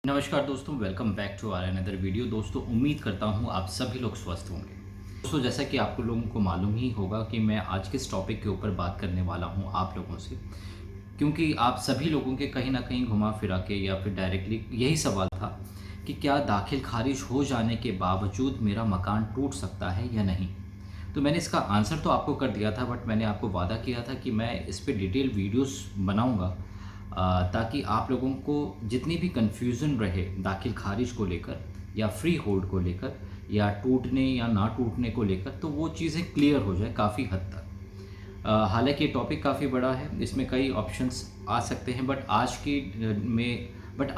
नमस्कार दोस्तों, welcome back to our another video. दोस्तों, उम्मीद करता हूँ आप सभी लोग स्वस्थ होंगे। दोस्तों, जैसा कि आपको लोगों को मालूम ही होगा कि मैं आज किस टॉपिक के ऊपर बात करने वाला हूँ आप लोगों से, क्योंकि आप सभी लोगों के कहीं ना कहीं घुमा फिरा के या फिर डायरेक्टली यही सवाल था कि क्या दाखिल खारिज हो जाने के बावजूद मेरा मकान टूट सकता है या नहीं। तो मैंने इसका आंसर तो आपको कर दिया था, बट मैंने आपको वादा किया था कि मैं इस पे डिटेल वीडियोस बनाऊंगा ताकि आप लोगों को जितनी भी कन्फ्यूज़न रहे दाखिल खारिज को लेकर या फ्री होल्ड को लेकर या टूटने या ना टूटने को लेकर, तो वो चीज़ें क्लियर हो जाए काफ़ी हद तक। हालांकि टॉपिक काफ़ी बड़ा है, इसमें कई ऑप्शंस आ सकते हैं, बट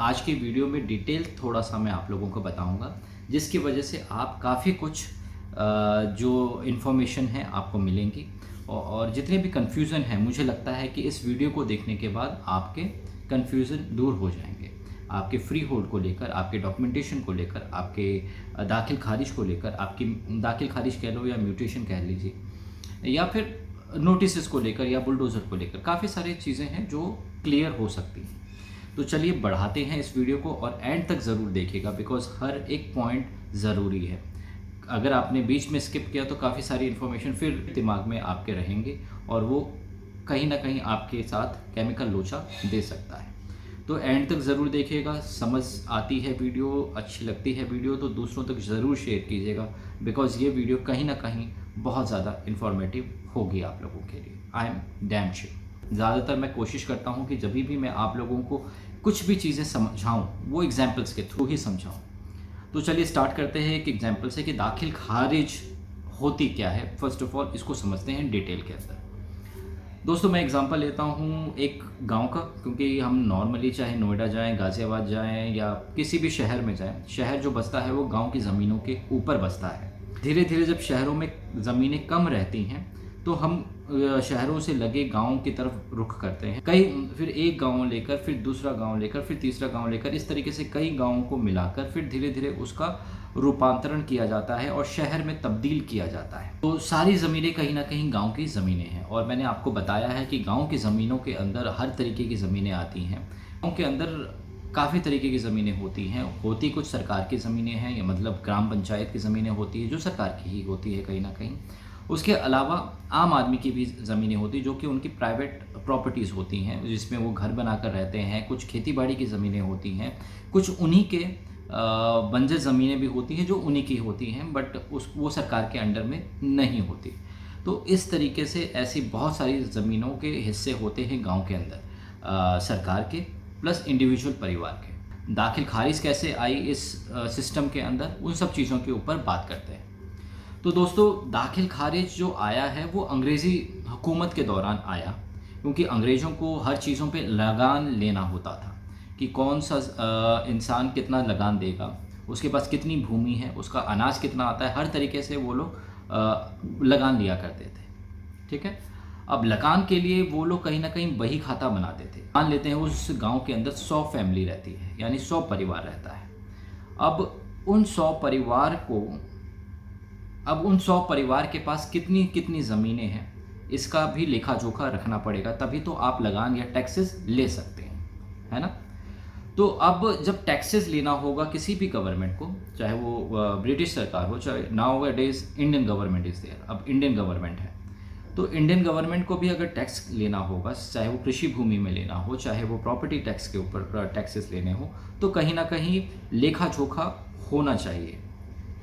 आज की वीडियो में डिटेल थोड़ा सा मैं आप लोगों को बताऊंगा, जिसकी वजह से आप काफ़ी कुछ जो इन्फॉर्मेशन है आपको मिलेंगी और जितने भी कन्फ्यूज़न है, मुझे लगता है कि इस वीडियो को देखने के बाद आपके कन्फ्यूज़न दूर हो जाएंगे। आपके फ्री होल्ड को लेकर, आपके डॉक्यूमेंटेशन को लेकर, आपके दाखिल खारिज को लेकर, आपकी दाखिल खारिज कह लो या म्यूटेशन कह लीजिए, या फिर नोटिस को लेकर या बुलडोज़र को लेकर, काफ़ी सारी चीज़ें हैं जो क्लियर हो सकती हैं। तो चलिए बढ़ाते हैं इस वीडियो को और एंड तक ज़रूर देखिएगा, बिकॉज़ हर एक पॉइंट ज़रूरी है। अगर आपने बीच में स्किप किया तो काफ़ी सारी इन्फॉर्मेशन फिर दिमाग में आपके रहेंगे और वो कहीं ना कहीं आपके साथ केमिकल लोचा दे सकता है। तो एंड तक ज़रूर देखिएगा। समझ आती है वीडियो, अच्छी लगती है वीडियो, तो दूसरों तक ज़रूर शेयर कीजिएगा, बिकॉज़ ये वीडियो कहीं ना कहीं बहुत ज़्यादा इन्फॉर्मेटिव होगी आप लोगों के लिए। I am damn sure. ज़्यादातर मैं कोशिश करता हूँ कि जब भी मैं आप लोगों को कुछ भी चीज़ें समझाऊँ वो एग्जाम्पल्स के थ्रू ही समझाऊँ। तो चलिए स्टार्ट करते हैं एक एग्जाम्पल से कि दाखिल खारिज होती क्या है। फर्स्ट ऑफ ऑल इसको समझते हैं डिटेल के अंदर। दोस्तों, मैं एग्जांपल लेता हूँ एक गांव का, क्योंकि हम नॉर्मली चाहे नोएडा जाएं, गाज़ियाबाद जाएं या किसी भी शहर में जाएं, शहर जो बसता है वो गांव की ज़मीनों के ऊपर बसता है। धीरे धीरे जब शहरों में ज़मीनें कम रहती हैं तो हम शहरों से लगे गाँव की तरफ रुख करते हैं। कई फिर एक गाँव लेकर, फिर दूसरा गाँव लेकर, फिर तीसरा गाँव लेकर, इस तरीके से कई गाँवों को मिलाकर फिर धीरे धीरे उसका रूपांतरण किया जाता है और शहर में तब्दील किया जाता है। तो सारी ज़मीनें कहीं ना कहीं गांव की ज़मीनें हैं, और मैंने आपको बताया है कि गांव की ज़मीनों के अंदर हर तरीके की ज़मीनें आती हैं। गांव के अंदर काफ़ी तरीके की ज़मीनें होती हैं। होती कुछ सरकार की ज़मीनें हैं, या मतलब ग्राम पंचायत की ज़मीनें होती है जो सरकार की ही होती है कहीं ना कहीं। उसके अलावा आम आदमी की भी ज़मीनें होती हैं जो कि उनकी प्राइवेट प्रॉपर्टीज़ होती हैं, जिसमें वो घर बनाकर रहते हैं। कुछ खेती बाड़ी की ज़मीनें होती हैं, कुछ उन्हीं के बंजर ज़मीनें भी होती हैं जो उन्हीं की होती हैं, बट वो सरकार के अंडर में नहीं होती। तो इस तरीके से ऐसी बहुत सारी ज़मीनों के हिस्से होते हैं गांव के अंदर, सरकार के प्लस इंडिविजुअल परिवार के। दाखिल खारिज कैसे आई इस सिस्टम के अंदर, उन सब चीज़ों के ऊपर बात करते हैं। तो दोस्तों, दाखिल खारिज जो आया है वो अंग्रेज़ी हुकूमत के दौरान आया, क्योंकि अंग्रेज़ों को हर चीज़ों पे लगान लेना होता था कि कौन सा इंसान कितना लगान देगा, उसके पास कितनी भूमि है, उसका अनाज कितना आता है, हर तरीके से वो लोग लगान लिया करते थे। ठीक है। अब लगान के लिए वो लोग कहीं ना कहीं बही खाता बनाते थे। मान लेते हैं उस गांव के अंदर 100 फैमिली रहती है, यानी 100 परिवार रहता है। अब उन 100 परिवार को अब उन 100 परिवार के पास कितनी कितनी ज़मीनें हैं, इसका भी लेखा जोखा रखना पड़ेगा, तभी तो आप लगान या टैक्सेस ले सकते हैं, है ना। तो अब जब टैक्सेस लेना होगा किसी भी गवर्नमेंट को, चाहे वो ब्रिटिश सरकार हो, चाहे now days Indian government is there, अब इंडियन गवर्नमेंट है, तो इंडियन गवर्नमेंट को भी अगर टैक्स लेना होगा, चाहे वो कृषि भूमि में लेना हो, चाहे वो प्रॉपर्टी टैक्स के ऊपर टैक्सेस लेने हो, तो कहीं ना कहीं लेखा जोखा होना चाहिए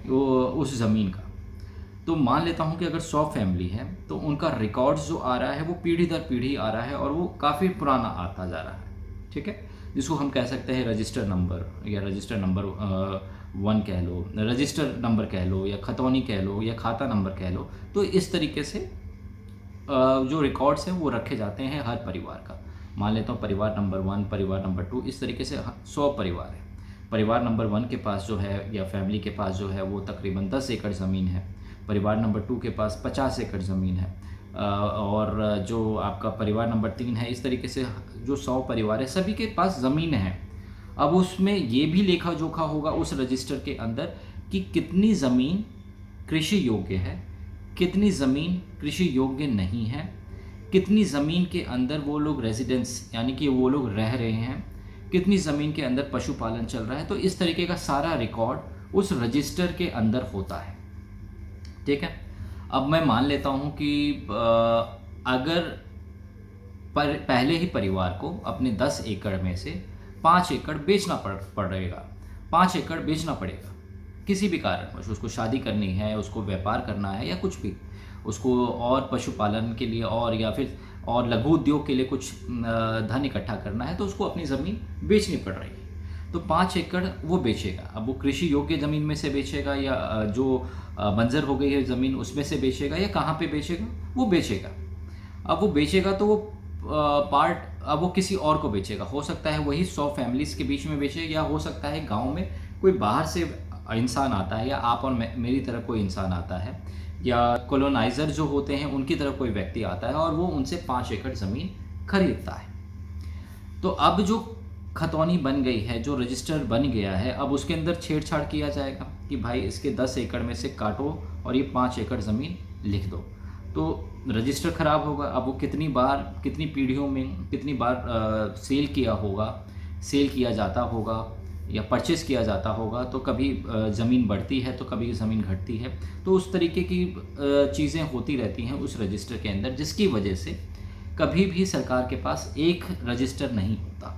वो उस ज़मीन का। तो मान लेता हूँ कि अगर 100 फैमिली है तो उनका रिकॉर्ड्स जो आ रहा है वो पीढ़ी दर पीढ़ी आ रहा है और वो काफ़ी पुराना आता जा रहा है। ठीक है, जिसको हम कह सकते हैं रजिस्टर नंबर, या रजिस्टर नंबर 1 कह लो, रजिस्टर नंबर कह लो, या खतौनी कह लो, या खाता नंबर कह लो। तो इस तरीके से जो रिकॉर्ड्स हैं वो रखे जाते हैं हर परिवार का। मान लेता हूँ परिवार नंबर 1, परिवार नंबर 2, इस तरीके से 100 परिवार है। परिवार नंबर 1 के पास जो है, या फैमिली के पास जो है, वो तकरीबन 10 एकड़ ज़मीन है। परिवार नंबर 2 के पास 50 एकड़ ज़मीन है। और जो आपका परिवार नंबर 3 है, इस तरीके से जो 100 परिवार है सभी के पास ज़मीन है। अब उसमें ये भी लेखा जोखा होगा उस रजिस्टर के अंदर कि कितनी ज़मीन कृषि योग्य है, कितनी ज़मीन कृषि योग्य नहीं है, कितनी ज़मीन के अंदर वो लोग रेजिडेंस यानी कि वो लोग रह रहे हैं, कितनी ज़मीन के अंदर पशुपालन चल रहा है। तो इस तरीके का सारा रिकॉर्ड उस रजिस्टर के अंदर होता है। ठीक है, अब मैं मान लेता हूँ कि अगर पहले ही परिवार को अपने 10 एकड़ में से 5 एकड़ बेचना पड़ेगा, 5 एकड़ बेचना पड़ेगा किसी भी कारणवश, उसको शादी करनी है, उसको व्यापार करना है या कुछ भी, उसको और पशुपालन के लिए और या फिर और लघु उद्योग के लिए कुछ धन इकट्ठा करना है, तो उसको अपनी ज़मीन बेचनी पड़ रही है। तो 5 एकड़ वो बेचेगा। अब वो कृषि योग्य ज़मीन में से बेचेगा या जो बंजर हो गई है ज़मीन उसमें से बेचेगा या कहाँ पे बेचेगा, वो बेचेगा। अब वो बेचेगा तो वो पार्ट अब वो किसी और को बेचेगा। हो सकता है वही 100 फैमिलीज़ के बीच में बेचे, या हो सकता है गांव में कोई बाहर से इंसान आता है, या आप और मेरी तरह कोई इंसान आता है, या कॉलोनाइज़र जो होते हैं उनकी तरह कोई व्यक्ति आता है और वो उनसे 5 एकड़ ज़मीन खरीदता है। तो अब जो खतौनी बन गई है, जो रजिस्टर बन गया है, अब उसके अंदर छेड़छाड़ किया जाएगा कि भाई इसके 10 एकड़ में से काटो और ये 5 एकड़ ज़मीन लिख दो, तो रजिस्टर ख़राब होगा। अब वो कितनी बार, कितनी पीढ़ियों में कितनी बार सेल किया होगा, सेल किया जाता होगा या परचेस किया जाता होगा, तो कभी ज़मीन बढ़ती है तो कभी ज़मीन घटती है। तो उस तरीके की चीज़ें होती रहती हैं उस रजिस्टर के अंदर, जिसकी वजह से कभी भी सरकार के पास एक रजिस्टर नहीं होता।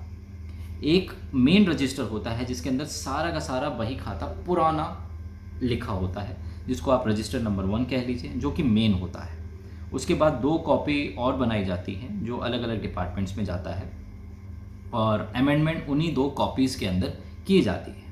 एक मेन रजिस्टर होता है जिसके अंदर सारा का सारा बही खाता पुराना लिखा होता है, जिसको आप रजिस्टर नंबर 1 कह लीजिए, जो कि मेन होता है। उसके बाद 2 कॉपी और बनाई जाती हैं जो अलग अलग डिपार्टमेंट्स में जाता है, और अमेंडमेंट उन्हीं 2 कॉपीज़ के अंदर की जाती है।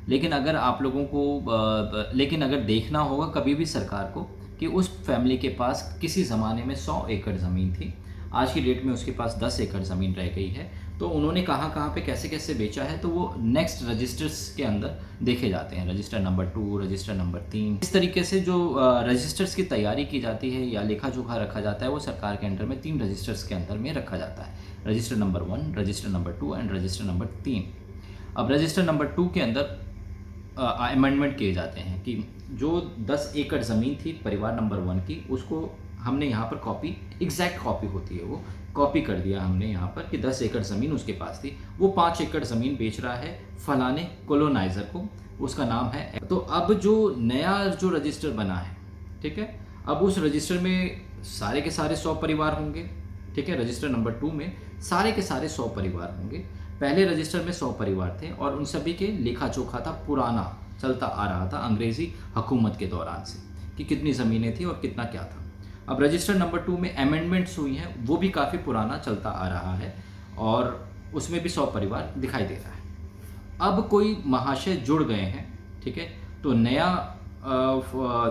लेकिन अगर आप लोगों को लेकिन अगर देखना होगा कभी भी सरकार को कि उस फैमिली के पास किसी ज़माने में 100 एकड़ ज़मीन थी, आज की डेट में उसके पास 10 एकड़ ज़मीन रह गई है, तो उन्होंने कहाँ कहाँ पे कैसे कैसे बेचा है, तो वो नेक्स्ट रजिस्टर्स के अंदर देखे जाते हैं। रजिस्टर नंबर 2, रजिस्टर नंबर 3, इस तरीके से जो रजिस्टर्स की तैयारी की जाती है या लेखा जोखा रखा जाता है, वो सरकार के अंडर में 3 रजिस्टर्स के अंदर में रखा जाता है। Register number 1, register number 2 and register number 3। अब रजिस्टर नंबर 2 के अंदर अमेंडमेंट किए जाते हैं कि जो 10 एकड़ ज़मीन थी परिवार नंबर 1 की, उसको हमने यहाँ पर कॉपी, एग्जैक्ट कॉपी होती है वो, कॉपी कर दिया हमने यहाँ पर कि 10 एकड़ ज़मीन उसके पास थी, वो 5 एकड़ ज़मीन बेच रहा है फलाने कॉलोनाइज़र को, उसका नाम है। तो अब जो नया जो रजिस्टर बना है, ठीक है, अब उस रजिस्टर में सारे के सारे 100 परिवार होंगे। ठीक है, रजिस्टर नंबर 2 में सारे के सारे 100 परिवार होंगे। पहले रजिस्टर में 100 परिवार थे और उन सभी के लेखा जोखा था पुराना चलता आ रहा था अंग्रेज़ी हुकूमत के दौरान से, कि कितनी ज़मीनें थी और कितना क्या था। अब रजिस्टर नंबर 2 में अमेंडमेंट्स हुई हैं, वो भी काफ़ी पुराना चलता आ रहा है और उसमें भी 100 परिवार दिखाई दे रहा है। अब कोई महाशय जुड़ गए हैं, ठीक है, तो नया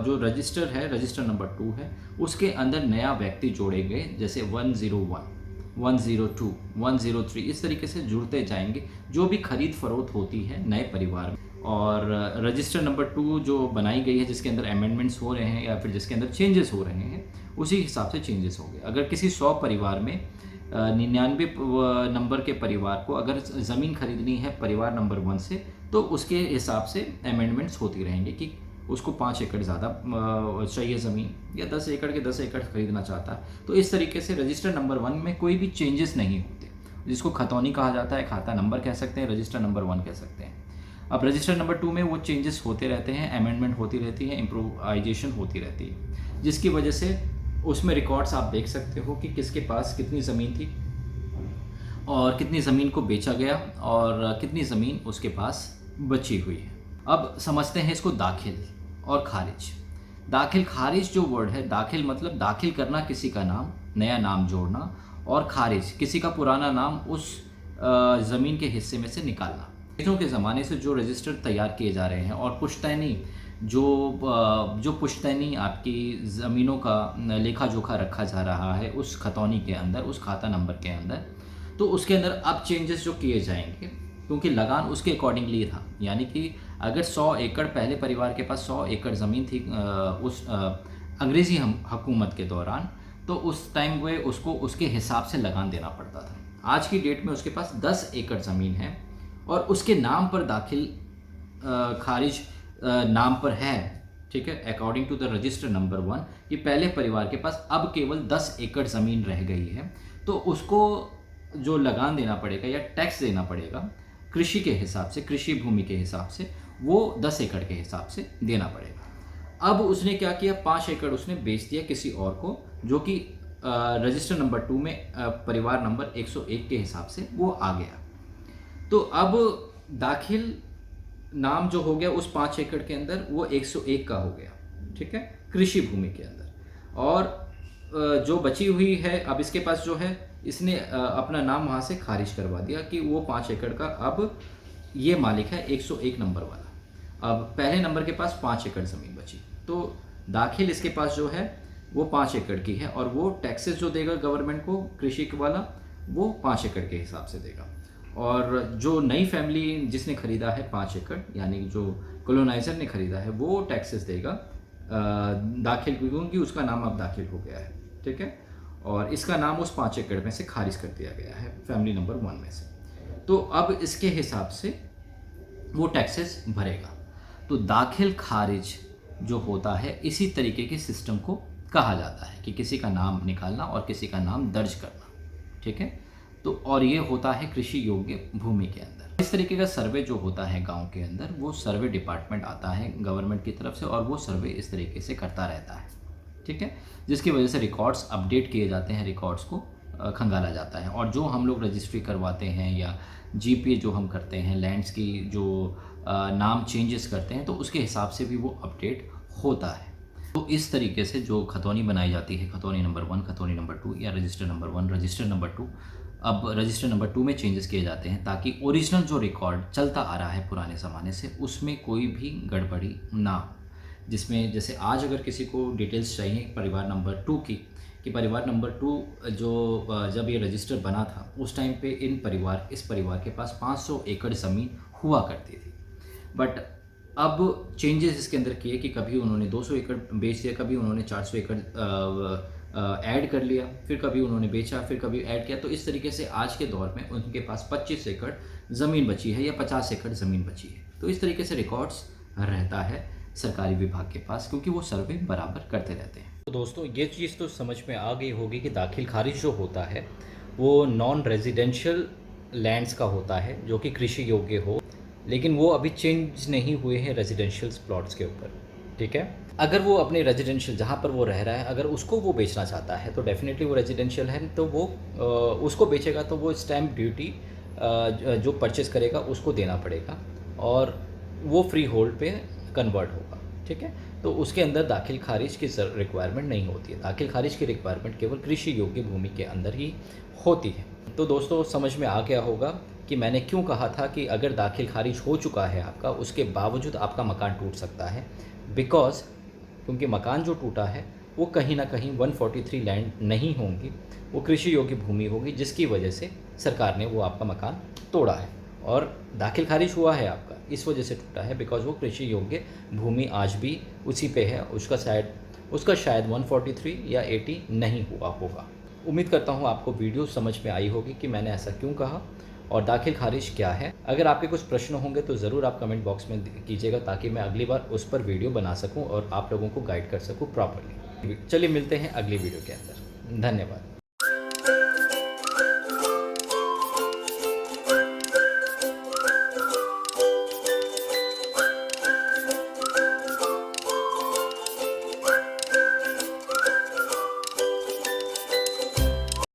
जो रजिस्टर है, रजिस्टर नंबर 2 है, उसके अंदर नया व्यक्ति जोड़े गए, जैसे 101, 102, 103, इस तरीके से जुड़ते जाएंगे जो भी खरीद फरोख्त होती है नए परिवार में। और रजिस्टर नंबर 2 जो बनाई गई है, जिसके अंदर अमेंडमेंट्स हो रहे हैं या फिर जिसके अंदर चेंजेस हो रहे हैं, उसी हिसाब से चेंजेस होंगे। अगर किसी 100 परिवार में 99 नंबर के परिवार को अगर ज़मीन खरीदनी है परिवार नंबर 1 से, तो उसके हिसाब से अमेंडमेंट्स होती रहेंगी कि उसको 5 एकड़ ज़्यादा चाहिए ज़मीन, या 10 एकड़ के 10 एकड़ खरीदना चाहता है। तो इस तरीके से रजिस्टर नंबर 1 में कोई भी चेंजेस नहीं होते, जिसको खतौनी कहा जाता है, खाता नंबर कह सकते हैं, रजिस्टर नंबर 1 कह सकते हैं। अब रजिस्टर नंबर 2 में वो चेंजेस होते रहते हैं, अमेंडमेंट होती रहती है, इम्प्रोवाइजेशन होती रहती है, जिसकी वजह से उसमें रिकॉर्ड्स आप देख सकते हो कि किसके पास कितनी ज़मीन थी और कितनी ज़मीन को बेचा गया और कितनी ज़मीन उसके पास बची हुई है। अब समझते हैं इसको दाखिल और खारिज। दाखिल खारिज जो वर्ड है, दाखिल मतलब दाखिल करना किसी का नाम, नया नाम जोड़ना, और खारिज किसी का पुराना नाम उस ज़मीन के हिस्से में से निकालना। अंग्रेज़ों के ज़माने से जो रजिस्टर तैयार किए जा रहे हैं और पुश्तैनी जो पुश्तैनी आपकी ज़मीनों का लेखा जोखा रखा जा रहा है उस खतौनी के अंदर, उस खाता नंबर के अंदर, तो उसके अंदर अब चेंजेस जो किए जाएंगे, क्योंकि लगान उसके अकॉर्डिंगली था। यानी कि अगर 100 एकड़ पहले परिवार के पास 100 एकड़ ज़मीन थी उस अंग्रेज़ी हुकूमत के दौरान, तो उस टाइम वे उसको उसके हिसाब से लगान देना पड़ता था। आज की डेट में उसके पास 10 एकड़ ज़मीन है और उसके नाम पर दाखिल खारिज नाम पर है, ठीक है, according to the register number 1, कि पहले परिवार के पास अब केवल 10 एकड़ ज़मीन रह गई है, तो उसको जो लगान देना पड़ेगा या टैक्स देना पड़ेगा कृषि के हिसाब से, कृषि भूमि के हिसाब से, वो 10 एकड़ के हिसाब से देना पड़ेगा। अब उसने क्या किया, 5 एकड़ उसने बेच दिया किसी और को, जो कि रजिस्टर नंबर 2 में परिवार नंबर 101 के हिसाब से वो आ गया। तो अब दाखिल नाम जो हो गया उस 5 एकड़ के अंदर वो 101 का हो गया, ठीक है, कृषि भूमि के अंदर। और जो बची हुई है अब इसके पास जो है, इसने अपना नाम वहाँ से खारिज करवा दिया कि वो 5 एकड़ का अब ये मालिक है 101 नंबर वाला। अब पहले नंबर के पास 5 एकड़ ज़मीन बची, तो दाखिल इसके पास जो है वो 5 एकड़ की है, और वो टैक्सेस जो देगा गवर्नमेंट को कृषि वाला, वो 5 एकड़ के हिसाब से देगा। और जो नई फैमिली जिसने ख़रीदा है 5 एकड़, यानी जो कॉलोनाइज़र ने ख़रीदा है, वो टैक्सेस देगा दाखिल, क्योंकि उसका नाम अब दाखिल हो गया है, ठीक है, और इसका नाम उस 5 एकड़ में से खारिज कर दिया गया है फैमिली नंबर 1 में से। तो अब इसके हिसाब से वो टैक्सेस भरेगा। तो दाखिल खारिज जो होता है, इसी तरीके के सिस्टम को कहा जाता है कि किसी का नाम निकालना और किसी का नाम दर्ज करना, ठीक है। तो और ये होता है कृषि योग्य भूमि के अंदर। इस तरीके का सर्वे जो होता है गांव के अंदर, वो सर्वे डिपार्टमेंट आता है गवर्नमेंट की तरफ से, और वो सर्वे इस तरीके से करता रहता है, ठीक है, जिसकी वजह से रिकॉर्ड्स अपडेट किए जाते हैं, रिकॉर्ड्स को खंगाला जाता है। और जो हम लोग रजिस्ट्री करवाते हैं या जीपीए जो हम करते हैं, लैंड्स की जो नाम चेंजेस करते हैं, तो उसके हिसाब से भी वो अपडेट होता है। तो इस तरीके से जो खतौनी बनाई जाती है, खतौनी नंबर 1, खतौनी नंबर 2, या रजिस्टर नंबर 1, रजिस्टर नंबर 2, अब रजिस्टर नंबर 2 में चेंजेस किए जाते हैं, ताकि ओरिजिनल जो रिकॉर्ड चलता आ रहा है पुराने ज़माने से, उसमें कोई भी गड़बड़ी ना हो। जिसमें जैसे आज अगर किसी को डिटेल्स चाहिए परिवार नंबर 2 की, कि परिवार नंबर 2 जो जब ये रजिस्टर बना था उस टाइम पे इस परिवार के पास 500 एकड़ ज़मीन हुआ करती थी, बट अब चेंजेस इसके अंदर किए कि कभी उन्होंने 200 एकड़ बेच दिया, कभी उन्होंने 400 एकड़ ऐड कर लिया, फिर कभी उन्होंने बेचा, फिर कभी ऐड किया। तो इस तरीके से आज के दौर में उनके पास 25 एकड़ ज़मीन बची है या 50 एकड़ ज़मीन बची है। तो इस तरीके से रिकॉर्ड्स रहता है सरकारी विभाग के पास, क्योंकि वो सर्वे बराबर करते रहते हैं। तो दोस्तों ये चीज़ तो समझ में आ गई होगी कि दाखिल खारिज जो होता है वो नॉन रेजिडेंशियल लैंड्स का होता है, जो कि कृषि योग्य हो, लेकिन वो अभी चेंज नहीं हुए हैं रेजिडेंशियल प्लॉट्स के ऊपर, ठीक है। अगर वो अपने रेजिडेंशियल जहाँ पर वो रह रहा है, अगर उसको वो बेचना चाहता है, तो डेफिनेटली वो रेजिडेंशियल है, तो वो उसको बेचेगा तो वो स्टैम्प ड्यूटी जो परचेज़ करेगा उसको देना पड़ेगा, और वो फ्री होल्ड पे कन्वर्ट होगा, ठीक है। तो उसके अंदर दाखिल खारिज की रिक्वायरमेंट नहीं होती है। दाखिल खारिज की रिक्वायरमेंट केवल कृषि योग्य भूमि के अंदर ही होती है। तो दोस्तों समझ में आ गया होगा कि मैंने क्यों कहा था कि अगर दाखिल खारिज हो चुका है आपका, उसके बावजूद आपका मकान टूट सकता है, बिकॉज़ क्योंकि मकान जो टूटा है वो कहीं ना कहीं 143 लैंड नहीं होंगी, वो कृषि योग्य भूमि होगी, जिसकी वजह से सरकार ने वो आपका मकान तोड़ा है, और दाखिल खारिज हुआ है आपका इस वजह से टूटा है, बिकॉज़ वो कृषि योग्य भूमि आज भी उसी पे है, उसका शायद 143 या 80 नहीं हुआ होगा। उम्मीद करता हूँ आपको वीडियो समझ में आई होगी कि मैंने ऐसा क्यों कहा और दाखिल खारिज क्या है। अगर आपके कुछ प्रश्न होंगे तो ज़रूर आप कमेंट बॉक्स में कीजिएगा, ताकि मैं अगली बार उस पर वीडियो बना सकूं और आप लोगों को गाइड कर सकूं प्रॉपर्ली। चलिए मिलते हैं अगली वीडियो के अंदर। धन्यवाद।